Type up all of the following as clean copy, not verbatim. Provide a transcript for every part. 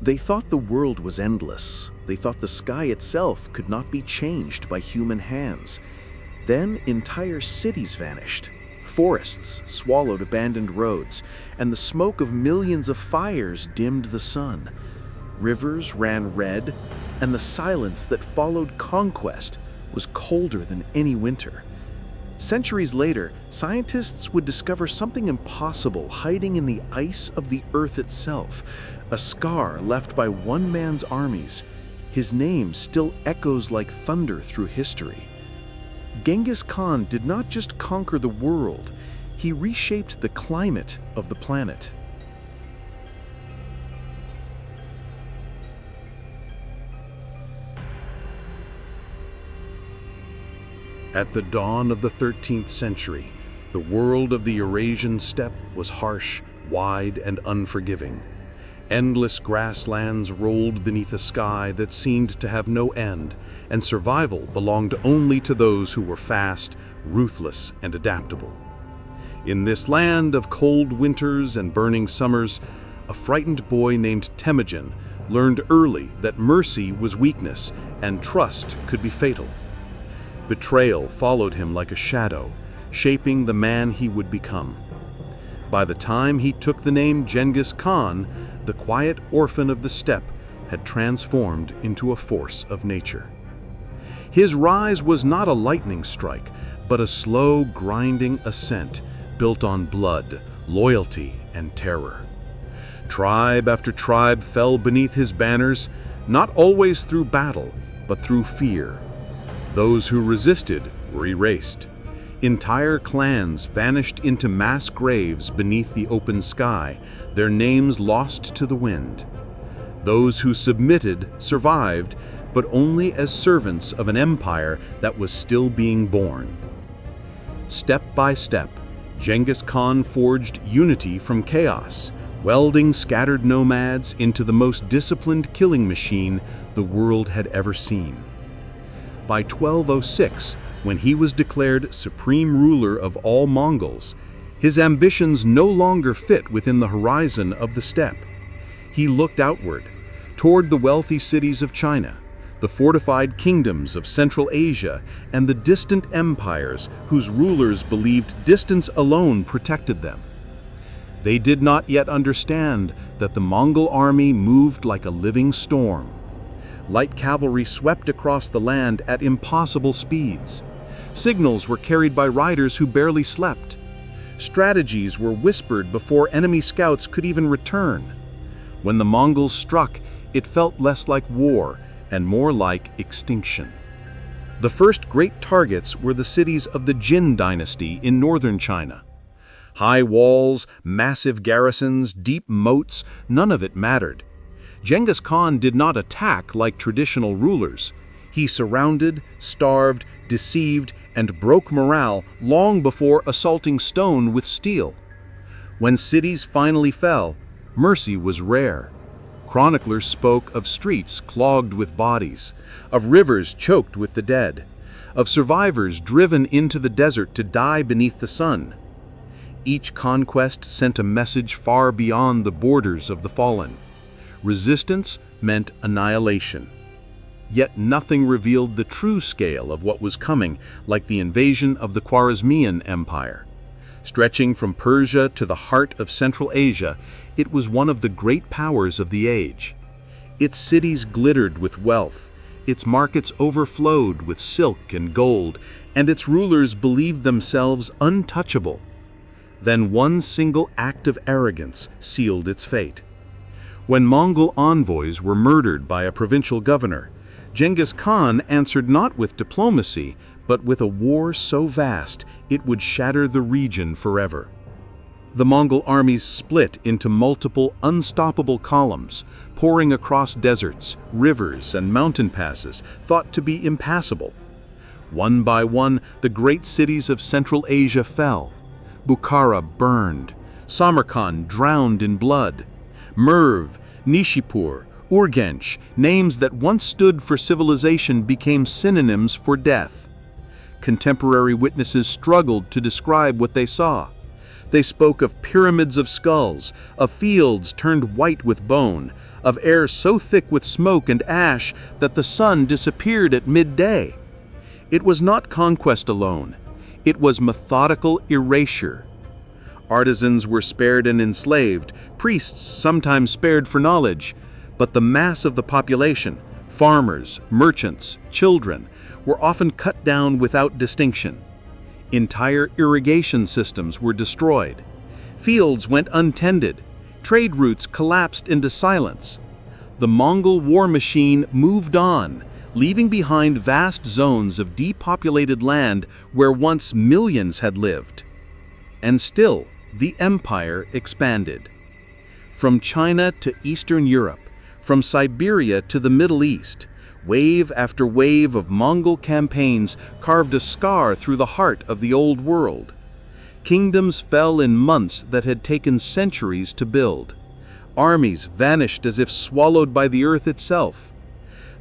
They thought the world was endless. They thought the sky itself could not be changed by human hands. Then entire cities vanished. Forests swallowed abandoned roads, and the smoke of millions of fires dimmed the sun. Rivers ran red, and the silence that followed conquest was colder than any winter. Centuries later, scientists would discover something impossible hiding in the ice of the earth itself, a scar left by one man's armies. His name still echoes like thunder through history. Genghis Khan did not just conquer the world, he reshaped the climate of the planet. At the dawn of the 13th century, the world of the Eurasian steppe was harsh, wide, and unforgiving. Endless grasslands rolled beneath a sky that seemed to have no end, and survival belonged only to those who were fast, ruthless, and adaptable. In this land of cold winters and burning summers, a frightened boy named Temujin learned early that mercy was weakness and trust could be fatal. Betrayal followed him like a shadow, shaping the man he would become. By the time he took the name Genghis Khan, the quiet orphan of the steppe had transformed into a force of nature. His rise was not a lightning strike, but a slow, grinding ascent built on blood, loyalty, and terror. Tribe after tribe fell beneath his banners, not always through battle, but through fear. Those who resisted were erased. Entire clans vanished into mass graves beneath the open sky, their names lost to the wind. Those who submitted survived, but only as servants of an empire that was still being born. Step by step, Genghis Khan forged unity from chaos, welding scattered nomads into the most disciplined killing machine the world had ever seen. By 1206, when he was declared supreme ruler of all Mongols, his ambitions no longer fit within the horizon of the steppe. He looked outward, toward the wealthy cities of China, the fortified kingdoms of Central Asia, and the distant empires whose rulers believed distance alone protected them. They did not yet understand that the Mongol army moved like a living storm. Light cavalry swept across the land at impossible speeds. Signals were carried by riders who barely slept. Strategies were whispered before enemy scouts could even return. When the Mongols struck, it felt less like war and more like extinction. The first great targets were the cities of the Jin dynasty in northern China. High walls, massive garrisons, deep moats, none of it mattered. Genghis Khan did not attack like traditional rulers. He surrounded, starved, deceived, and broke morale long before assaulting stone with steel. When cities finally fell, mercy was rare. Chroniclers spoke of streets clogged with bodies, of rivers choked with the dead, of survivors driven into the desert to die beneath the sun. Each conquest sent a message far beyond the borders of the fallen. Resistance meant annihilation. Yet nothing revealed the true scale of what was coming, like the invasion of the Khwarezmian Empire. Stretching from Persia to the heart of Central Asia, it was one of the great powers of the age. Its cities glittered with wealth, its markets overflowed with silk and gold, and its rulers believed themselves untouchable. Then one single act of arrogance sealed its fate. When Mongol envoys were murdered by a provincial governor, Genghis Khan answered not with diplomacy, but with a war so vast it would shatter the region forever. The Mongol armies split into multiple unstoppable columns, pouring across deserts, rivers, and mountain passes thought to be impassable. One by one, the great cities of Central Asia fell. Bukhara burned, Samarkand drowned in blood. Merv, Nishapur, Urgench, names that once stood for civilization became synonyms for death. Contemporary witnesses struggled to describe what they saw. They spoke of pyramids of skulls, of fields turned white with bone, of air so thick with smoke and ash that the sun disappeared at midday. It was not conquest alone. It was methodical erasure. Artisans were spared and enslaved, priests sometimes spared for knowledge, but the mass of the population, farmers, merchants, children, were often cut down without distinction. Entire irrigation systems were destroyed. Fields went untended. Trade routes collapsed into silence. The Mongol war machine moved on, leaving behind vast zones of depopulated land where once millions had lived. And still, the empire expanded. From China to Eastern Europe, from Siberia to the Middle East, wave after wave of Mongol campaigns carved a scar through the heart of the Old World. Kingdoms fell in months that had taken centuries to build. Armies vanished as if swallowed by the earth itself.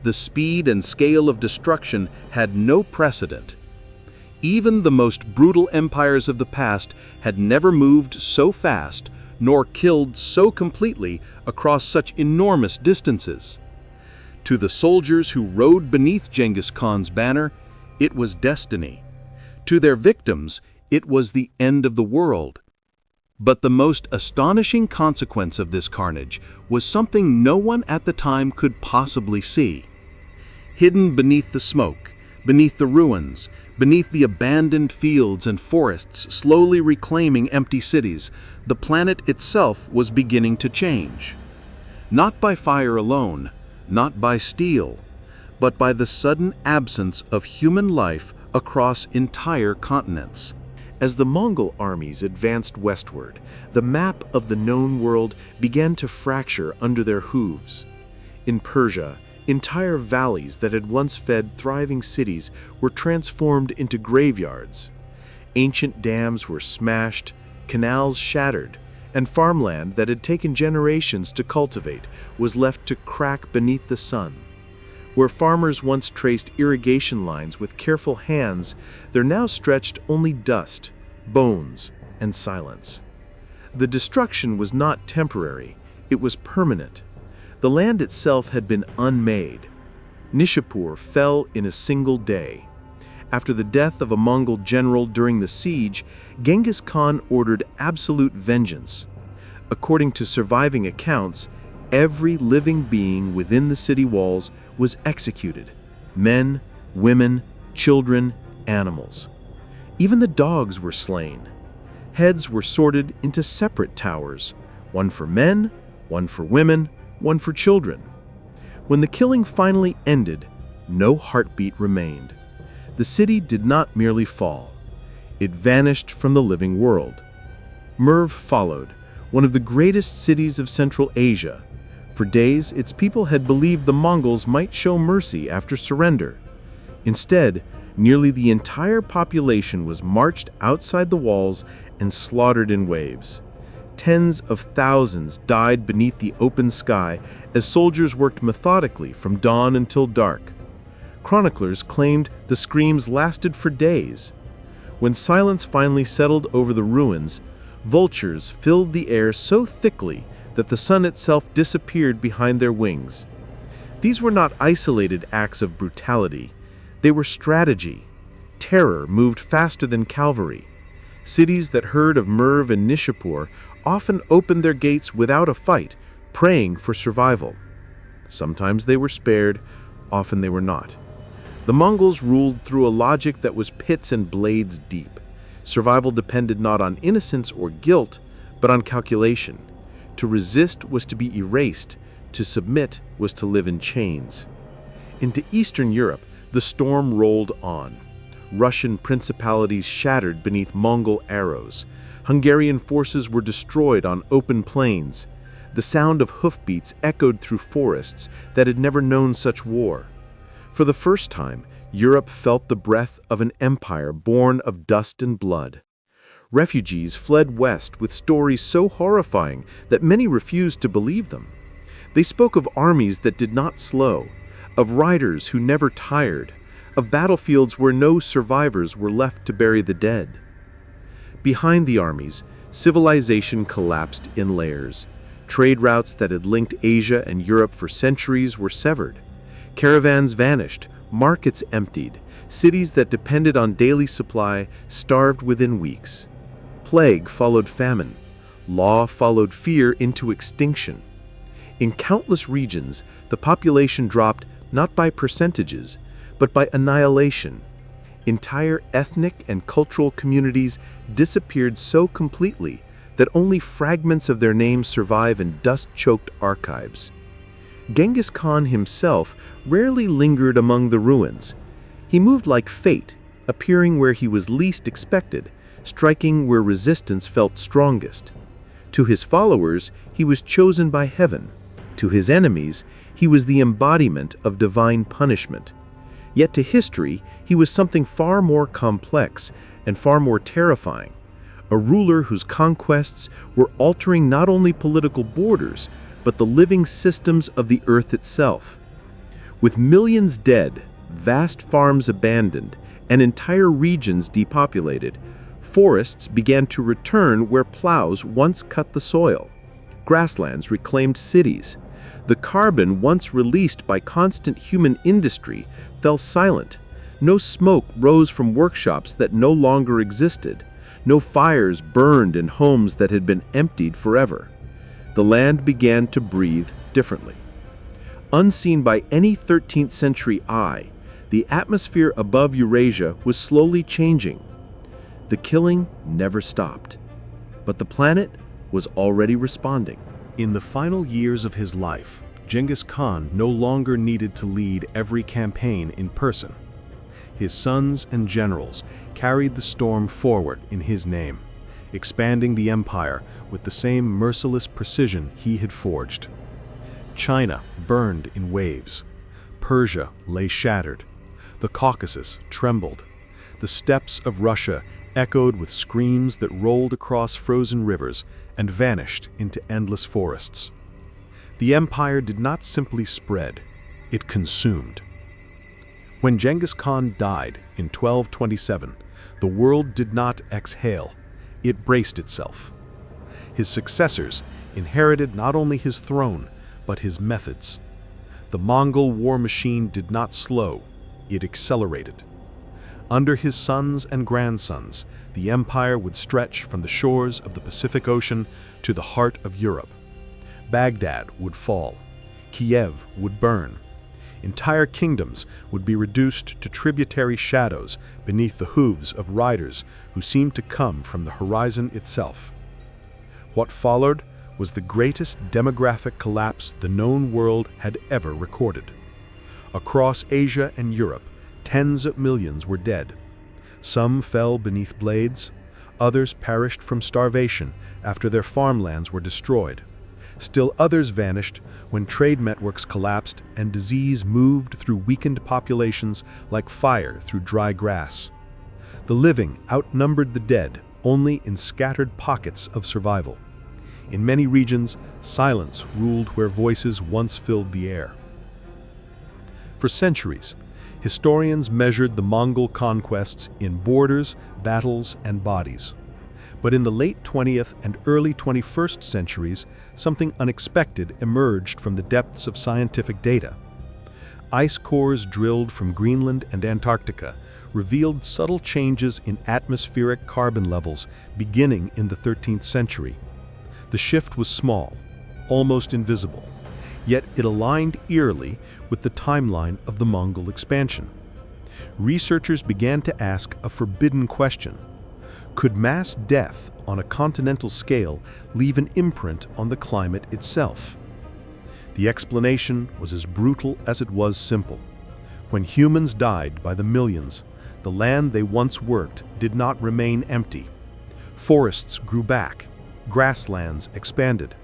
The speed and scale of destruction had no precedent. Even the most brutal empires of the past had never moved so fast nor killed so completely across such enormous distances. To the soldiers who rode beneath Genghis Khan's banner, it was destiny. To their victims, it was the end of the world. But the most astonishing consequence of this carnage was something no one at the time could possibly see. Hidden beneath the smoke, beneath the ruins, beneath the abandoned fields and forests slowly reclaiming empty cities, the planet itself was beginning to change. Not by fire alone, not by steel, but by the sudden absence of human life across entire continents. As the Mongol armies advanced westward, the map of the known world began to fracture under their hooves. In Persia, entire valleys that had once fed thriving cities were transformed into graveyards. Ancient dams were smashed, canals shattered, and farmland that had taken generations to cultivate was left to crack beneath the sun. Where farmers once traced irrigation lines with careful hands, there now stretched only dust, bones, and silence. The destruction was not temporary, it was permanent. The land itself had been unmade. Nishapur fell in a single day. After the death of a Mongol general during the siege, Genghis Khan ordered absolute vengeance. According to surviving accounts, every living being within the city walls was executed. Men, women, children, animals. Even the dogs were slain. Heads were sorted into separate towers, one for men, one for women, one for children. When the killing finally ended, no heartbeat remained. The city did not merely fall. It vanished from the living world. Merv followed, one of the greatest cities of Central Asia. For days, its people had believed the Mongols might show mercy after surrender. Instead, nearly the entire population was marched outside the walls and slaughtered in waves. Tens of thousands died beneath the open sky as soldiers worked methodically from dawn until dark. Chroniclers claimed the screams lasted for days. When silence finally settled over the ruins, vultures filled the air so thickly that the sun itself disappeared behind their wings. These were not isolated acts of brutality. They were strategy. Terror moved faster than cavalry. Cities that heard of Merv and Nishapur often opened their gates without a fight, praying for survival. Sometimes they were spared, often they were not. The Mongols ruled through a logic that was pits and blades deep. Survival depended not on innocence or guilt, but on calculation. To resist was to be erased, to submit was to live in chains. Into Eastern Europe, the storm rolled on. Russian principalities shattered beneath Mongol arrows. Hungarian forces were destroyed on open plains. The sound of hoofbeats echoed through forests that had never known such war. For the first time, Europe felt the breath of an empire born of dust and blood. Refugees fled west with stories so horrifying that many refused to believe them. They spoke of armies that did not slow, of riders who never tired, of battlefields where no survivors were left to bury the dead. Behind the armies, Civilization collapsed in layers. Trade routes that had linked Asia and Europe for centuries were severed. Caravans vanished, markets emptied, cities that depended on daily supply starved within weeks. Plague followed famine. Law followed fear into extinction. In countless regions, the population dropped not by percentages, but by annihilation. Entire ethnic and cultural communities disappeared so completely that only fragments of their names survive in dust-choked archives. Genghis Khan himself rarely lingered among the ruins. He moved like fate, appearing where he was least expected, striking where resistance felt strongest. To his followers, he was chosen by heaven. To his enemies, he was the embodiment of divine punishment. Yet to history, he was something far more complex and far more terrifying. A ruler whose conquests were altering not only political borders, but the living systems of the earth itself. With millions dead, vast farms abandoned, and entire regions depopulated, forests began to return where plows once cut the soil. Grasslands reclaimed cities. The carbon once released by constant human industry fell silent. No smoke rose from workshops that no longer existed. No fires burned in homes that had been emptied forever. The land began to breathe differently. Unseen by any 13th century eye, the atmosphere above Eurasia was slowly changing. The killing never stopped, but the planet was already responding. In the final years of his life, Genghis Khan no longer needed to lead every campaign in person. His sons and generals carried the storm forward in his name, expanding the empire with the same merciless precision he had forged. China burned in waves. Persia lay shattered. The Caucasus trembled. The steppes of Russia echoed with screams that rolled across frozen rivers and vanished into endless forests. The empire did not simply spread, it consumed. When Genghis Khan died in 1227, the world did not exhale, it braced itself. His successors inherited not only his throne, but his methods. The Mongol war machine did not slow, it accelerated. Under his sons and grandsons, the empire would stretch from the shores of the Pacific Ocean to the heart of Europe. Baghdad would fall. Kiev would burn. Entire kingdoms would be reduced to tributary shadows beneath the hooves of riders who seemed to come from the horizon itself. What followed was the greatest demographic collapse the known world had ever recorded. Across Asia and Europe, tens of millions were dead. Some fell beneath blades, others perished from starvation after their farmlands were destroyed. Still others vanished when trade networks collapsed and disease moved through weakened populations like fire through dry grass. The living outnumbered the dead only in scattered pockets of survival. In many regions, silence ruled where voices once filled the air. For centuries, historians measured the Mongol conquests in borders, battles, and bodies. But in the late 20th and early 21st centuries, something unexpected emerged from the depths of scientific data. Ice cores drilled from Greenland and Antarctica revealed subtle changes in atmospheric carbon levels beginning in the 13th century. The shift was small, almost invisible, yet it aligned eerily with the timeline of the Mongol expansion. Researchers began to ask a forbidden question. Could mass death on a continental scale leave an imprint on the climate itself? The explanation was as brutal as it was simple. When humans died by the millions, the land they once worked did not remain empty. Forests grew back, grasslands expanded.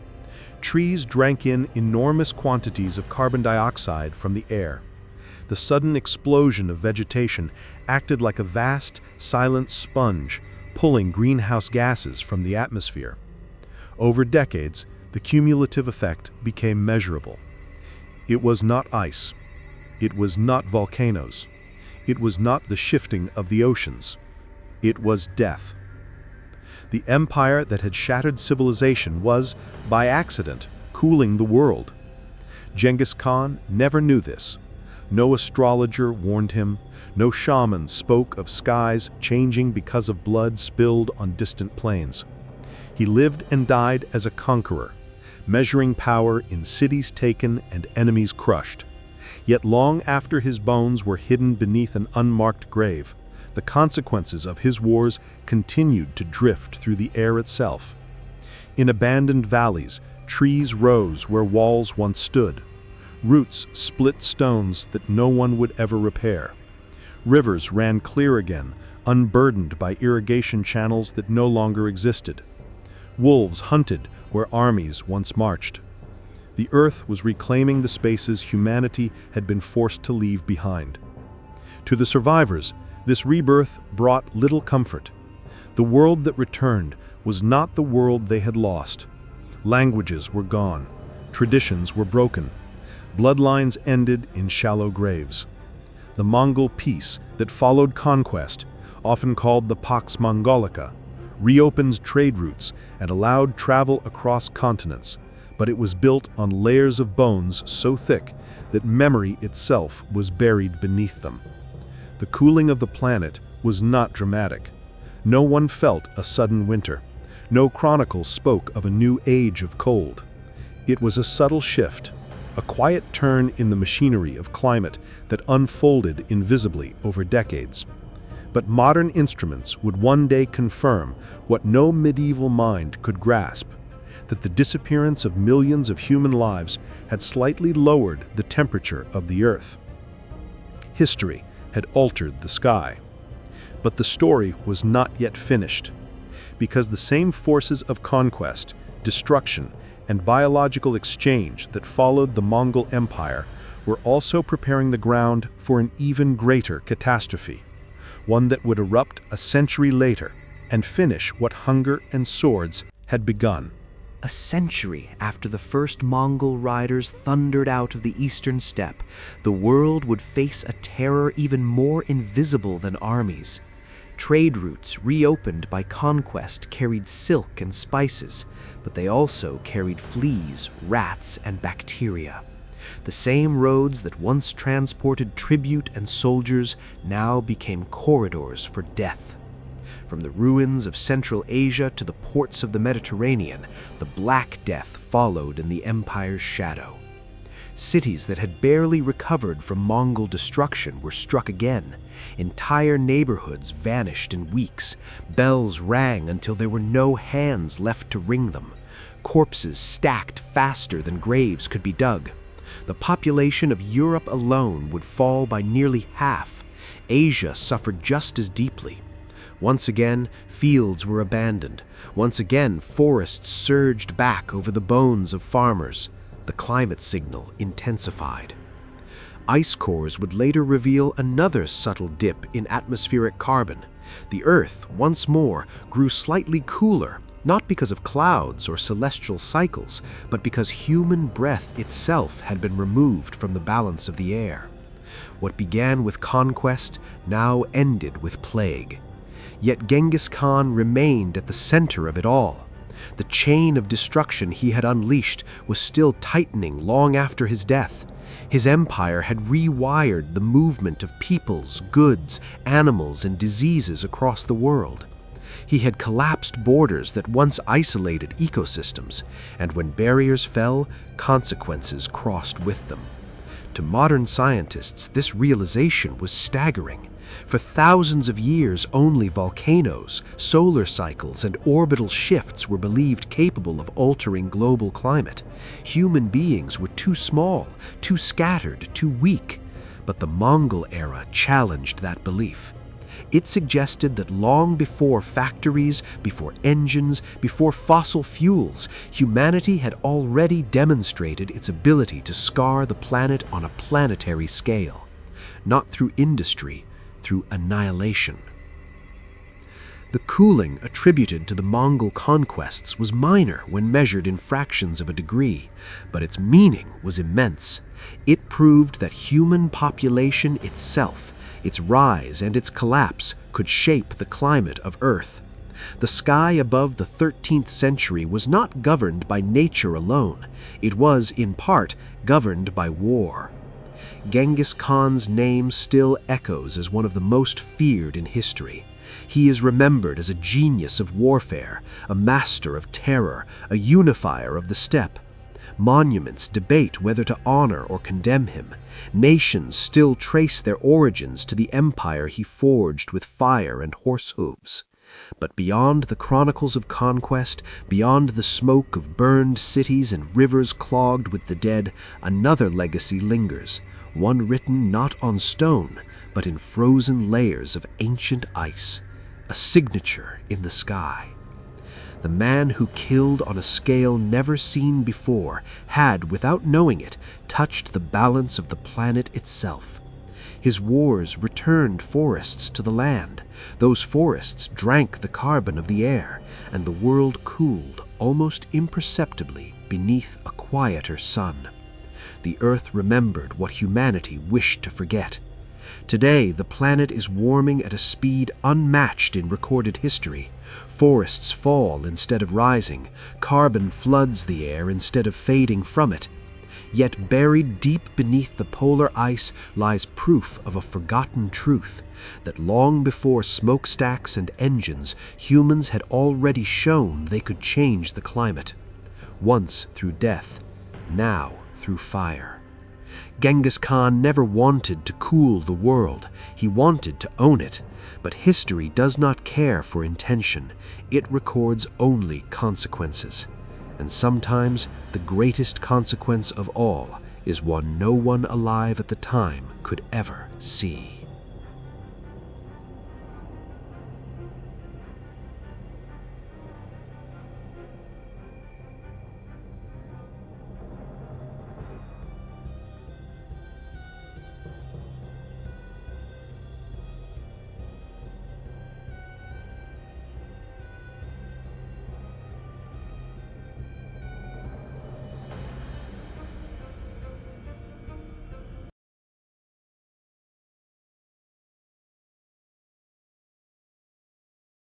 Trees drank in enormous quantities of carbon dioxide from the air. The sudden explosion of vegetation acted like a vast, silent sponge, pulling greenhouse gases from the atmosphere. Over decades, the cumulative effect became measurable. It was not ice. It was not volcanoes. It was not the shifting of the oceans. It was death. The empire that had shattered civilization was, by accident, cooling the world. Genghis Khan never knew this. No astrologer warned him, no shaman spoke of skies changing because of blood spilled on distant plains. He lived and died as a conqueror, measuring power in cities taken and enemies crushed. Yet long after his bones were hidden beneath an unmarked grave, the consequences of his wars continued to drift through the air itself. In abandoned valleys, trees rose where walls once stood. Roots split stones that no one would ever repair. Rivers ran clear again, unburdened by irrigation channels that no longer existed. Wolves hunted where armies once marched. The earth was reclaiming the spaces humanity had been forced to leave behind. To the survivors, this rebirth brought little comfort. The world that returned was not the world they had lost. Languages were gone. Traditions were broken. Bloodlines ended in shallow graves. The Mongol peace that followed conquest, often called the Pax Mongolica, reopened trade routes and allowed travel across continents, but it was built on layers of bones so thick that memory itself was buried beneath them. The cooling of the planet was not dramatic. No one felt a sudden winter. No chronicle spoke of a new age of cold. It was a subtle shift, a quiet turn in the machinery of climate that unfolded invisibly over decades. But modern instruments would one day confirm what no medieval mind could grasp, that the disappearance of millions of human lives had slightly lowered the temperature of the earth. History had altered the sky. But the story was not yet finished, because the same forces of conquest, destruction, and biological exchange that followed the Mongol Empire were also preparing the ground for an even greater catastrophe, one that would erupt a century later and finish what hunger and swords had begun. A century after the first Mongol riders thundered out of the eastern steppe, the world would face a terror even more invisible than armies. Trade routes reopened by conquest carried silk and spices, but they also carried fleas, rats, and bacteria. The same roads that once transported tribute and soldiers now became corridors for death. From the ruins of Central Asia to the ports of the Mediterranean, the Black Death followed in the empire's shadow. Cities that had barely recovered from Mongol destruction were struck again. Entire neighborhoods vanished in weeks. Bells rang until there were no hands left to ring them. Corpses stacked faster than graves could be dug. The population of Europe alone would fall by nearly half. Asia suffered just as deeply. Once again, fields were abandoned. Once again, forests surged back over the bones of farmers. The climate signal intensified. Ice cores would later reveal another subtle dip in atmospheric carbon. The Earth, once more, grew slightly cooler, not because of clouds or celestial cycles, but because human breath itself had been removed from the balance of the air. What began with conquest now ended with plague. Yet Genghis Khan remained at the center of it all. The chain of destruction he had unleashed was still tightening long after his death. His empire had rewired the movement of peoples, goods, animals, and diseases across the world. He had collapsed borders that once isolated ecosystems, and when barriers fell, consequences crossed with them. To modern scientists, this realization was staggering. For thousands of years, only volcanoes, solar cycles, and orbital shifts were believed capable of altering global climate. Human beings were too small, too scattered, too weak. But the Mongol era challenged that belief. It suggested that long before factories, before engines, before fossil fuels, humanity had already demonstrated its ability to scar the planet on a planetary scale. Not through industry, through annihilation. The cooling attributed to the Mongol conquests was minor when measured in fractions of a degree, but its meaning was immense. It proved that human population itself, its rise and its collapse, could shape the climate of Earth. The sky above the 13th century was not governed by nature alone. It was, in part, governed by war. Genghis Khan's name still echoes as one of the most feared in history. He is remembered as a genius of warfare, a master of terror, a unifier of the steppe. Monuments debate whether to honor or condemn him. Nations still trace their origins to the empire he forged with fire and horse hooves. But beyond the chronicles of conquest, beyond the smoke of burned cities and rivers clogged with the dead, another legacy lingers, one written not on stone, but in frozen layers of ancient ice, a signature in the sky. The man who killed on a scale never seen before had, without knowing it, touched the balance of the planet itself. His wars returned forests to the land. Those forests drank the carbon of the air, and the world cooled almost imperceptibly beneath a quieter sun. The earth remembered what humanity wished to forget. Today, the planet is warming at a speed unmatched in recorded history. Forests fall instead of rising. Carbon floods the air instead of fading from it. Yet buried deep beneath the polar ice lies proof of a forgotten truth, that long before smokestacks and engines, humans had already shown they could change the climate. Once through death, now through fire. Genghis Khan never wanted to cool the world. He wanted to own it. But history does not care for intention. It records only consequences. And sometimes the greatest consequence of all is one no one alive at the time could ever see.